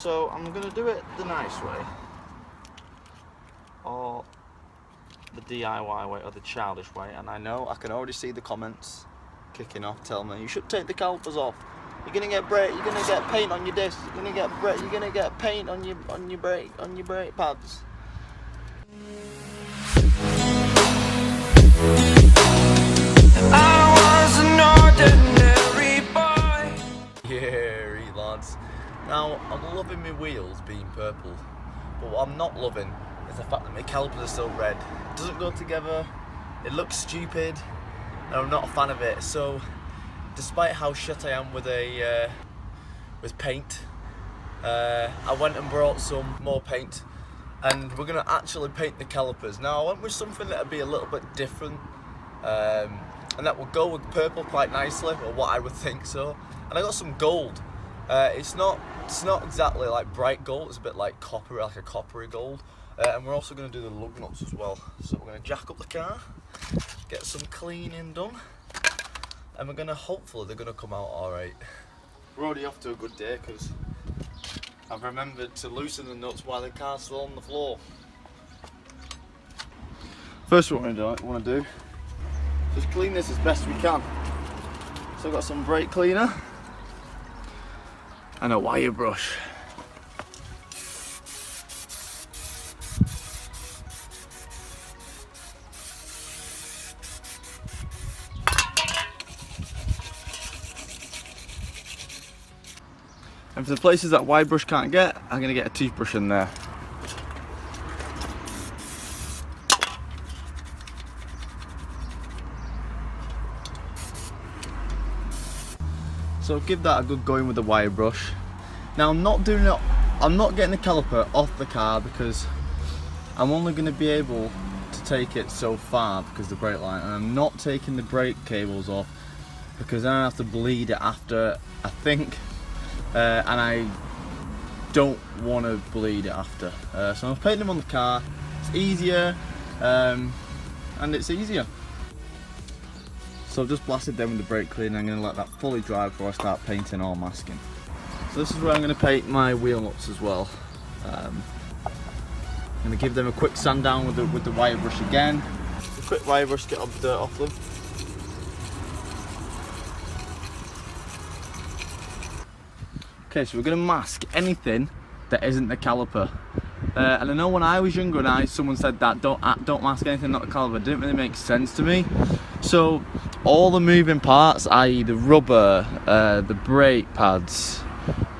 So I'm going to do it the nice way, or the DIY way, or the childish way. And I know I can already see the comments kicking off telling me you should take the calipers off. You're gonna get you're gonna get paint on your discs. You're gonna get paint on your brake pads. I was an ordinary boy. Yeah, lads. Now I'm loving my wheels being purple, but what I'm not loving is the fact that my calipers are still red. It doesn't go together. It looks stupid, and I'm not a fan of it. So, despite how shit I am with paint, I went and brought some more paint, and we're gonna actually paint the calipers. Now I went with something that'd be a little bit different, and that would go with purple quite nicely, or what I would think so. And I got some gold. It's not exactly like bright gold. It's a bit like copper, like a coppery gold. And we're also going to do the lug nuts as well. So we're going to jack up the car, get some cleaning done, and we're going to, hopefully they're going to come out alright. We're already off to a good day because I've remembered to loosen the nuts while the car's still on the floor. First what I want to do, just clean this as best we can. So I've got some brake cleaner and a wire brush. And for the places that wire brush can't get, I'm going to get a toothbrush in there. So give that a good going with the wire brush. Now I'm not getting the caliper off the car because I'm only going to be able to take it so far because of the brake line, and I'm not taking the brake cables off because then I have to bleed it after, I think. And I don't want to bleed it after. So I'm painting them on the car. It's easier, and it's easier. So I've just blasted them with the brake cleaner. I'm going to let that fully dry before I start painting or masking. So this is where I'm going to paint my wheel nuts as well. I'm going to give them a quick sand down with the wire brush again. A quick wire brush to get all the dirt off them. Okay, so we're going to mask anything that isn't the caliper. And I know when I was younger and someone said that don't mask anything not the caliper, it didn't really make sense to me. So all the moving parts, i.e. the rubber, the brake pads,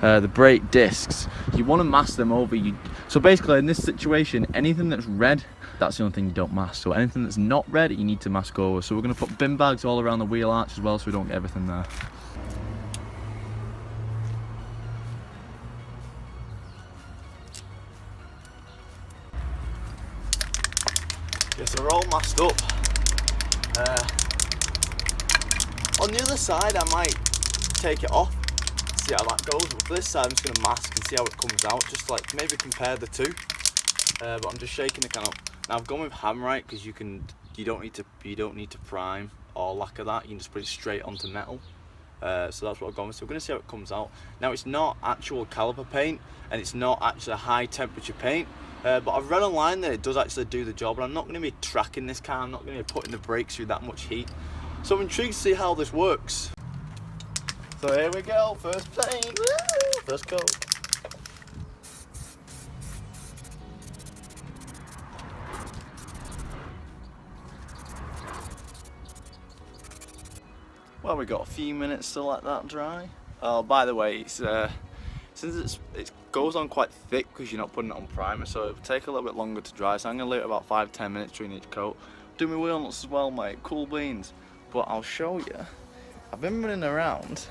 the brake discs, you want to mask them over. So basically in this situation, anything that's red, that's the only thing you don't mask. So anything that's not red, you need to mask over. So we're going to put bin bags all around the wheel arch as well so we don't get everything there. Yes, they're all masked up. On the other side, I might take it off, see how that goes. But for this side, I'm just going to mask and see how it comes out. Just like maybe compare the two. But I'm just shaking the can up. Now I've gone with Hammerite because you don't need to prime or lacquer that. You can just put it straight onto metal. So that's what I've gone with. So we're going to see how it comes out. Now it's not actual caliper paint, and it's not actually a high temperature paint. But I've read online that it does actually do the job, and I'm not going to be tracking this car. I'm not going to be putting the brakes through that much heat. So I'm intrigued to see how this works. So here we go, first paint, woo! First coat. Well, we got a few minutes to let that dry. Oh, by the way, it's since it goes on quite thick because you're not putting it on primer, so it'll take a little bit longer to dry. So I'm gonna leave it about 5-10 minutes between each coat. Do my wheel nuts as well, mate. Cool beans. But I'll show you. I've been running around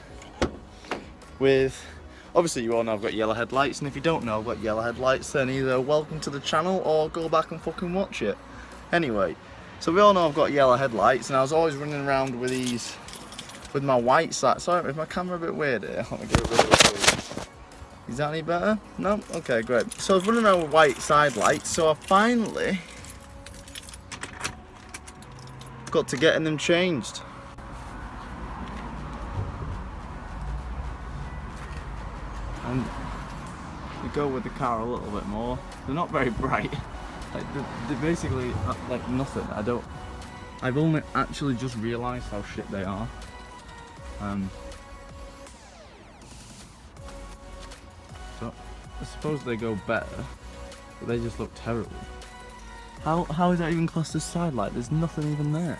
with, obviously you all know I've got yellow headlights, and if you don't know I've got yellow headlights, then either welcome to the channel or go back and fucking watch it. Anyway, so we all know I've got yellow headlights, and I was always running around with these, with my white side. Sorry, is my camera a bit weird here? Let me get rid of it. Is that any better? No? Okay, great. So I was running around with white side lights, so I finally got to getting them changed. And go with the car a little bit more. They're not very bright. Like they're basically like nothing. I've only actually just realised how shit they are. So I suppose they go better, but they just look terrible. How is that even classed as side light? There's nothing even there.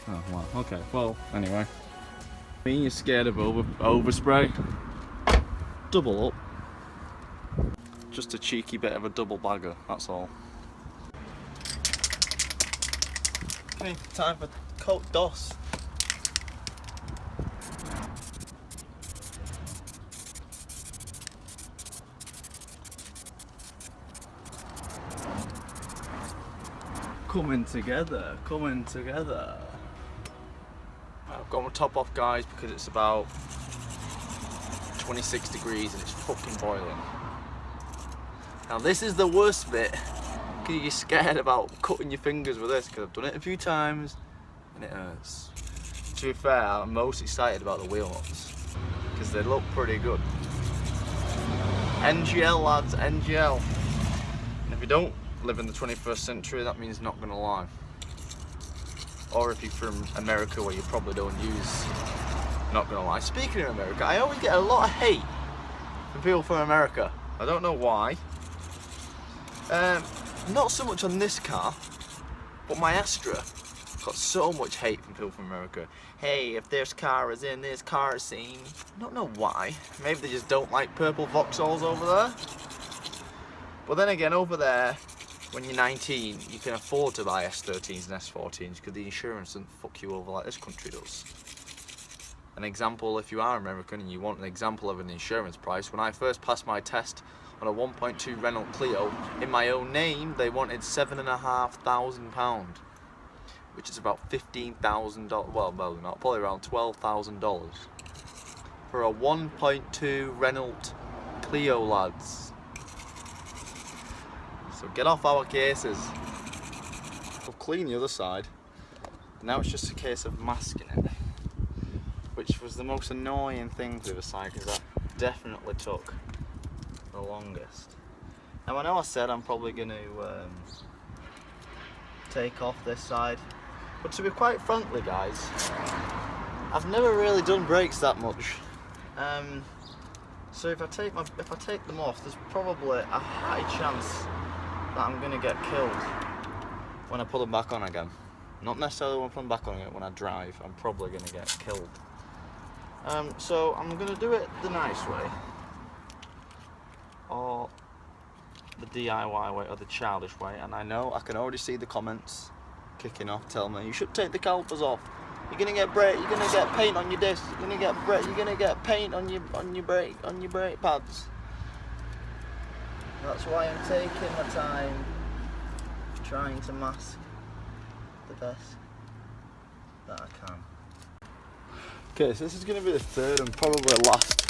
Oh wow. Okay. Well, anyway. Me, you're scared of overspray? Double up. Just a cheeky bit of a double bagger. That's all. Okay, time for coat DOS. Coming together, coming together. I've got my top off, guys, because it's about 26 degrees and it's fucking boiling. Now this is the worst bit, because you're scared about cutting your fingers with this, because I've done it a few times and it hurts. To be fair, I'm most excited about the wheel nuts, because they look pretty good. NGL lads, NGL. And if you don't live in the 21st century, that means not gonna lie. Or if you're from America, where you probably don't use not gonna lie. Speaking of America, I always get a lot of hate from people from America. I don't know why. Not so much on this car, but my Astra got so much hate from people from America. Hey, if this car is in this car scene, I don't know why. Maybe they just don't like purple Vauxhalls over there. But then again, over there, when you're 19, you can afford to buy S13s and S14s because the insurance doesn't fuck you over like this country does. An example, if you are American and you want an example of an insurance price, when I first passed my test on a 1.2 Renault Clio, in my own name, they wanted £7,500, which is about $15,000, well, not, probably around $12,000 for a 1.2 Renault Clio, lads. So get off our cases. We'll clean the other side. Now it's just a case of masking it, which was the most annoying thing to the other side, because that definitely took the longest. Now I know I said I'm probably going to take off this side, but to be quite frankly, guys, I've never really done brakes that much. So if I take them off, there's probably a high chance that I'm going to get killed when I put them back on again. Not necessarily when I put them back on again, when I drive, I'm probably going to get killed. So I'm going to do it the nice way, or the DIY way, or the childish way. And I know I can already see the comments kicking off, telling me you should take the calipers off. You're gonna get you're gonna get paint on your discs. You're gonna get paint on your brake pads. That's why I'm taking my time, trying to mask the best that I can. Okay, so this is going to be the third and probably last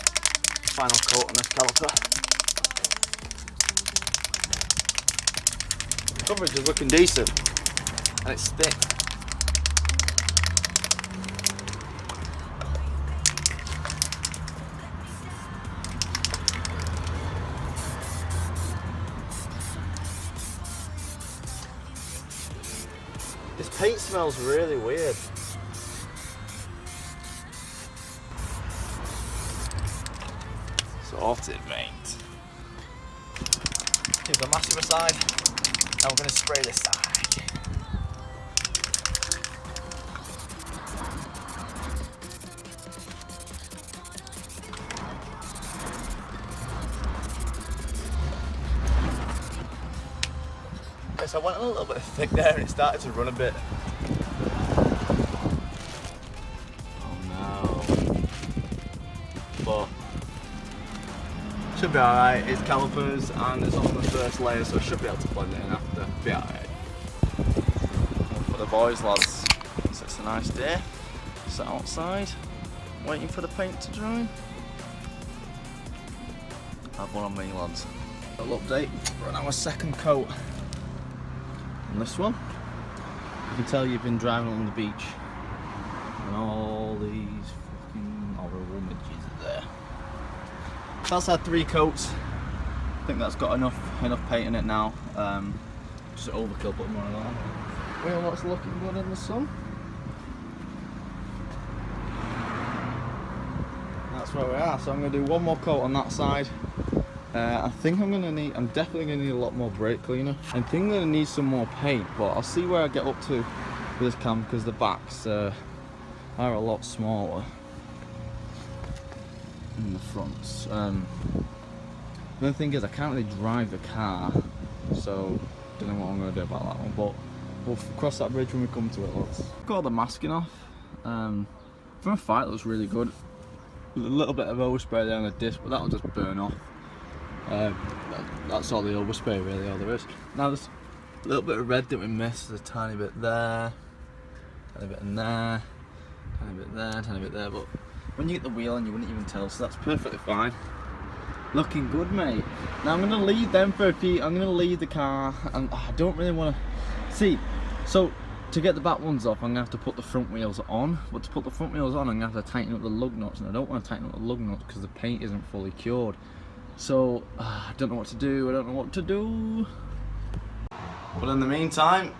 final coat on this caliper. The coverage is looking decent, and it's thick. This paint smells really weird. Sorted, mate. Here's the massive aside. Now we're going to spray this side. Okay, so I went a little bit thick there and it started to run a bit. Oh no. But should be alright. It's calipers and it's on the first layer, so I should be able to blend it in after. Be alright. For the boys, lads. So it's a nice day. Sit outside, waiting for the paint to dry. Have one on me, lads. A little update. We're on our second coat on this one. You can tell you've been driving on the beach, and all these fucking horrible midges are there. That's had 3 coats. I think that's got enough paint in it now. Just overkill putting one on. Wheel nuts looking good in the sun. That's where we are. So I'm going to do one more coat on that side. I think I'm definitely going to need a lot more brake cleaner. I think I'm going to need some more paint, but I'll see where I get up to with this cam because the backs are a lot smaller than the fronts. The only thing is I can't really drive the car, so don't know what I'm going to do about that one, but we'll cross that bridge when we come to it. Let's got all the masking off. From a fight, it looks really good. A little bit of overspray there on the disc, but that'll just burn off. That's all the overspray really, all there is. Now there's a little bit of red that we missed, there's a tiny bit there, tiny bit in there, tiny bit there, tiny bit there, but when you get the wheel and you wouldn't even tell, so that's perfectly fine. Looking good, mate. Now I'm going to leave them for a few, I'm going to leave the car, and I don't really want to, see, so to get the back ones off I'm going to have to put the front wheels on, but to put the front wheels on I'm going to have to tighten up the lug nuts, and I don't want to tighten up the lug nuts because the paint isn't fully cured. So, I don't know what to do, But in the meantime,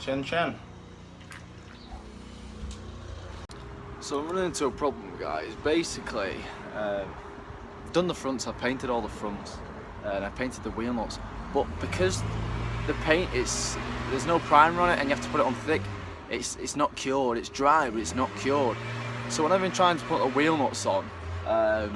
Chen. So I'm running into a problem, guys. Basically, I've done the fronts, I've painted all the fronts, and I've painted the wheel nuts. But because the paint there's no primer on it and you have to put it on thick, it's not cured, it's dry but it's not cured. So when I've been trying to put the wheel nuts on, I've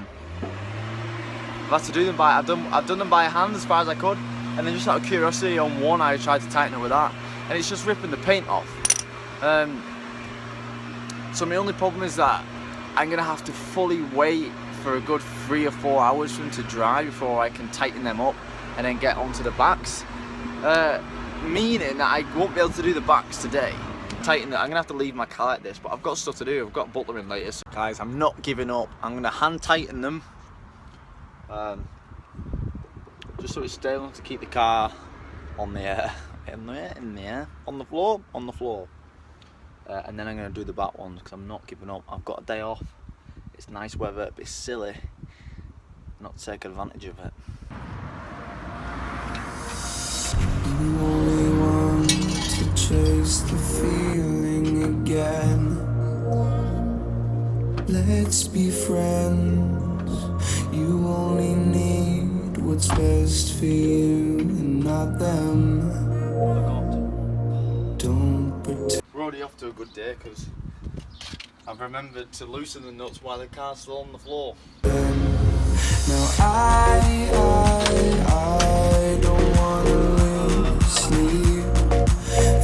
had to do them I've done them by hand as far as I could, and then just out of curiosity on one I tried to tighten it with that, and it's just ripping the paint off. So my only problem is that I'm going to have to fully wait for a good 3 or 4 hours for them to dry before I can tighten them up and then get onto the backs. Meaning that I won't be able to do the backs today. I'm going to have to leave my car like this, but I've got stuff to do. I've got butlering later. So guys, I'm not giving up. I'm going to hand tighten them. Just so it's stable to keep the car on the air, on the floor. And then I'm going to do the back ones because I'm not giving up. I've got a day off. It's nice weather. It'd be silly not to take advantage of it. You only want to chase the feeling again. Let's be friends. You only need what's best for you and not them. Don't pretend. We're already off to a good day because I've remembered to loosen the nuts while the car's still on the floor. Now I don't wanna lose sleep,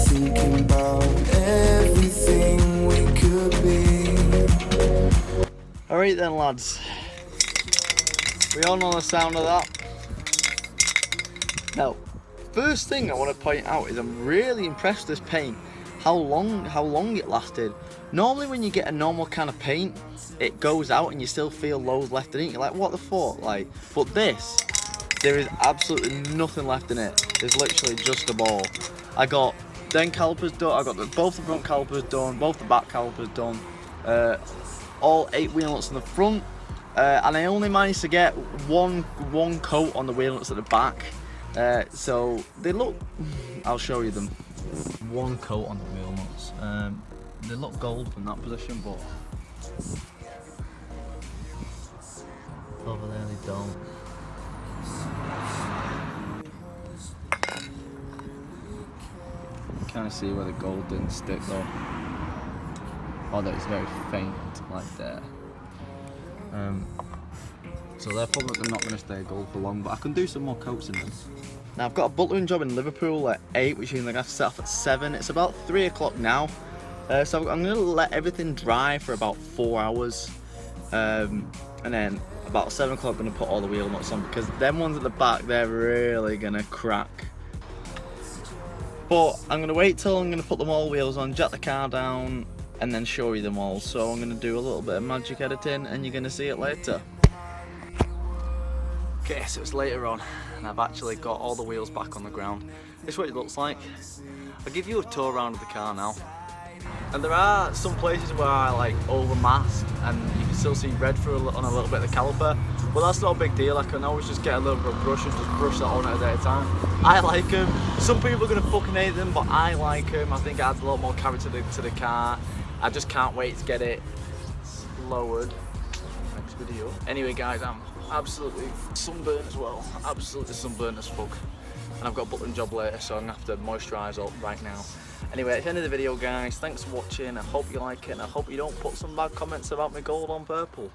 thinking about everything we could be. Alright then, lads. We all know the sound of that. Now, first thing I want to point out is I'm really impressed with this paint. How long it lasted. Normally when you get a normal can of paint, it goes out and you still feel loads left in it. You're like, what the fuck? Like, but this, there is absolutely nothing left in it. There's literally just a ball. I got them calipers done. I got both the front calipers done, both the back calipers done. All 8 wheel nuts in the front, and I only managed to get one coat on the wheel nuts at the back. So they look. I'll show you them. One coat on the wheel nuts. They look gold from that position, but over there they don't. You kind of see where the gold didn't stick though. Although it's very faint, like there. So they're probably not going to stay gold for long, but I can do some more coats in them. Now I've got a butlering job in Liverpool at 8, which means I'm going to have to set off at 7. It's about 3 o'clock now. So I'm going to let everything dry for about 4 hours. And then about 7 o'clock I'm going to put all the wheel nuts on, because them ones at the back, they're really going to crack. But I'm going to wait till I'm going to put them all wheels on, jack the car down, and then show you them all. So I'm going to do a little bit of magic editing and you're going to see it later. Okay, so it's later on and I've actually got all the wheels back on the ground. This is what it looks like. I'll give you a tour around of the car now. And there are some places where I like over masked and you can still see red through on a little bit of the caliper, but that's not a big deal. I can always just get a little bit of brush and just brush that on at a day at a time. I like them. Some people are going to fucking hate them, but I like them. I think it adds a lot more character to the car. I just can't wait to get it lowered. Next video. Anyway guys, I'm absolutely sunburned as well. Absolutely sunburned as fuck. And I've got a buttering job later, so I'm going to have to moisturise up right now. Anyway, at the end of the video guys, thanks for watching. I hope you like it and I hope you don't put some bad comments about my gold on purple.